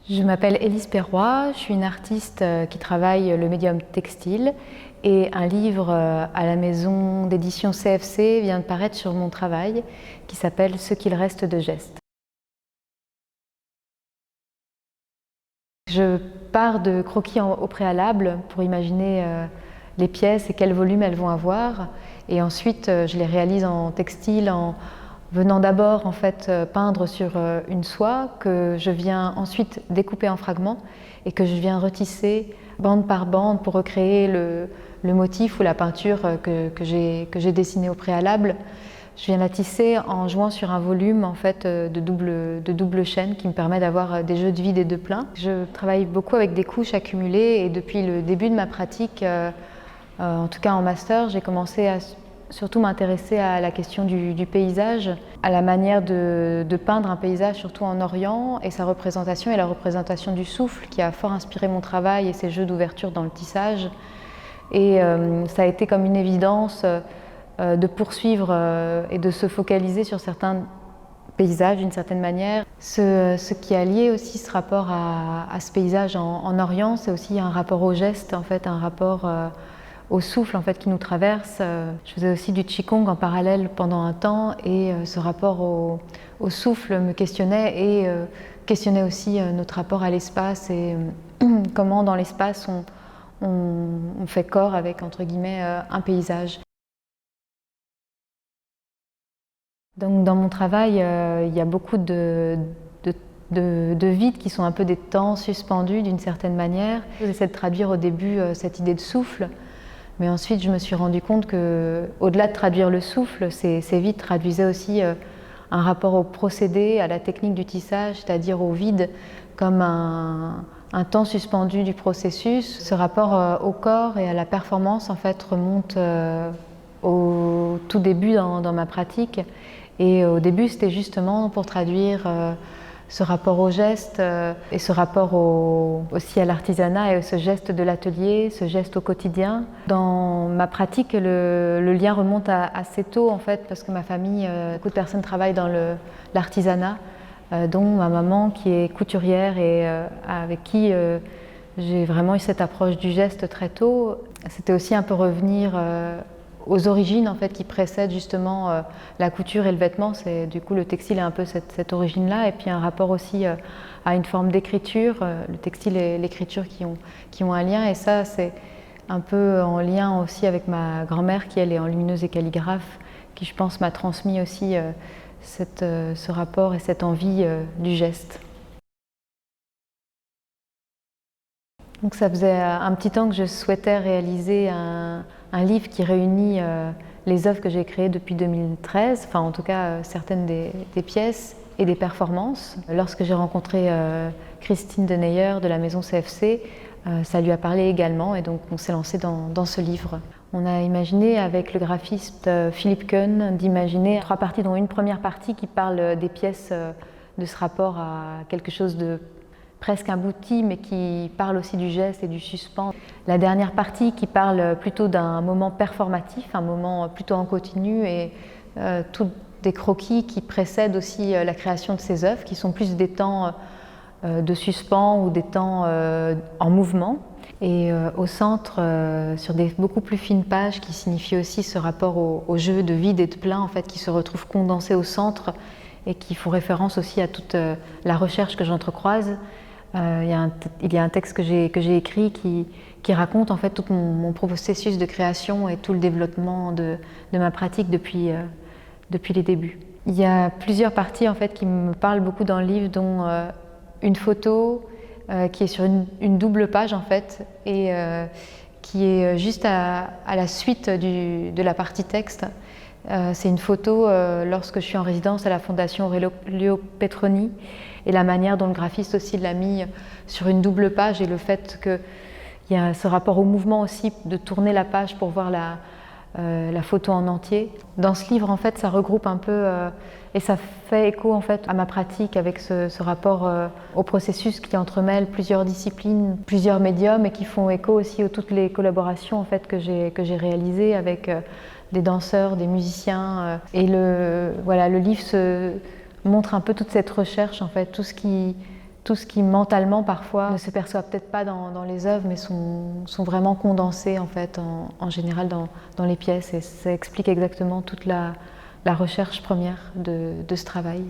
Je m'appelle Élise Perroy, je suis une artiste qui travaille le médium textile et un livre à la maison d'édition CFC vient de paraître sur mon travail qui s'appelle « Ce qu'il reste de gestes ». Je pars de croquis au préalable pour imaginer les pièces et quel volume elles vont avoir, et ensuite je les réalise en textile en venant d'abord en fait peindre sur une soie que je viens ensuite découper en fragments et que je viens retisser bande par bande pour recréer le motif ou la peinture que j'ai dessiné au préalable. Je viens la tisser en jouant sur un volume en fait, de double chaîne qui me permet d'avoir des jeux de vide et de plein. Je travaille beaucoup avec des couches accumulées et depuis le début de ma pratique, en tout cas en master, j'ai commencé à surtout m'intéresser à la question du paysage, à la manière de peindre un paysage surtout en Orient et sa représentation et la représentation du souffle qui a fort inspiré mon travail et ces jeux d'ouverture dans le tissage. Et ça a été comme une évidence de poursuivre et de se focaliser sur certains paysages d'une certaine manière. Ce qui a lié aussi ce rapport à ce paysage en Orient, c'est aussi un rapport au geste, en fait, un rapport au souffle en fait, qui nous traverse. Je faisais aussi du Qigong en parallèle pendant un temps et ce rapport au souffle me questionnait et questionnait aussi notre rapport à l'espace et comment dans l'espace on fait corps avec entre guillemets un paysage. Donc dans mon travail, il y a beaucoup de vides qui sont un peu des temps suspendus d'une certaine manière. J'essaie de traduire au début cette idée de souffle, mais ensuite je me suis rendu compte qu'au-delà de traduire le souffle, ces vides traduisaient aussi un rapport au procédé, à la technique du tissage, c'est-à-dire au vide comme un temps suspendu du processus. Ce rapport au corps et à la performance en fait remonte au tout début dans ma pratique. Et au début, c'était justement pour traduire ce rapport au geste et ce rapport aussi à l'artisanat et ce geste de l'atelier, ce geste au quotidien. Dans ma pratique, le lien remonte assez tôt en fait, parce que ma famille, beaucoup de personnes travaillent dans l'artisanat, dont ma maman qui est couturière et avec qui j'ai vraiment eu cette approche du geste très tôt. C'était aussi un peu revenir aux origines en fait, qui précèdent justement la couture et le vêtement. Du coup, le textile est un peu cette origine-là, et puis un rapport aussi à une forme d'écriture, le textile et l'écriture qui ont un lien, et ça c'est un peu en lien aussi avec ma grand-mère qui elle est enlumineuse et calligraphe, qui je pense m'a transmis aussi ce rapport et cette envie du geste. Donc ça faisait un petit temps que je souhaitais réaliser un livre qui réunit les œuvres que j'ai créées depuis 2013, enfin en tout cas certaines des pièces et des performances. Lorsque j'ai rencontré Christine Deneyer de la maison CFC, ça lui a parlé également et donc on s'est lancé dans ce livre. On a imaginé avec le graphiste Philippe Keun d'imaginer 3 parties, dont une première partie qui parle des pièces de ce rapport à quelque chose de presque abouti, mais qui parle aussi du geste et du suspens. La dernière partie qui parle plutôt d'un moment performatif, un moment plutôt en continu, et tous des croquis qui précèdent aussi la création de ces œuvres, qui sont plus des temps de suspens ou des temps en mouvement. Et au centre, sur des beaucoup plus fines pages, qui signifient aussi ce rapport au jeu de vide et de plein, en fait, qui se retrouve condensé au centre et qui font référence aussi à toute la recherche que j'entrecroise. Il y a un texte que j'ai écrit qui raconte en fait tout mon processus de création et tout le développement de ma pratique depuis les débuts. Il y a plusieurs parties en fait qui me parlent beaucoup dans le livre, dont une photo qui est sur une double page en fait et qui est juste à la suite de la partie texte. C'est une photo lorsque je suis en résidence à la Fondation Aurelio Petroni, et la manière dont le graphiste aussi l'a mis sur une double page et le fait qu'il y a ce rapport au mouvement aussi, de tourner la page pour voir la photo en entier. Dans ce livre, en fait, ça regroupe un peu et ça fait écho en fait à ma pratique avec ce rapport au processus qui entremêle plusieurs disciplines, plusieurs médiums, et qui font écho aussi à toutes les collaborations en fait que j'ai réalisées avec des danseurs, des musiciens. Et le livre montre un peu toute cette recherche, en fait, tout ce tout ce qui mentalement parfois ne se perçoit peut-être pas dans les œuvres, mais sont vraiment condensés en fait en général dans les pièces, et ça explique exactement toute la recherche première de ce travail.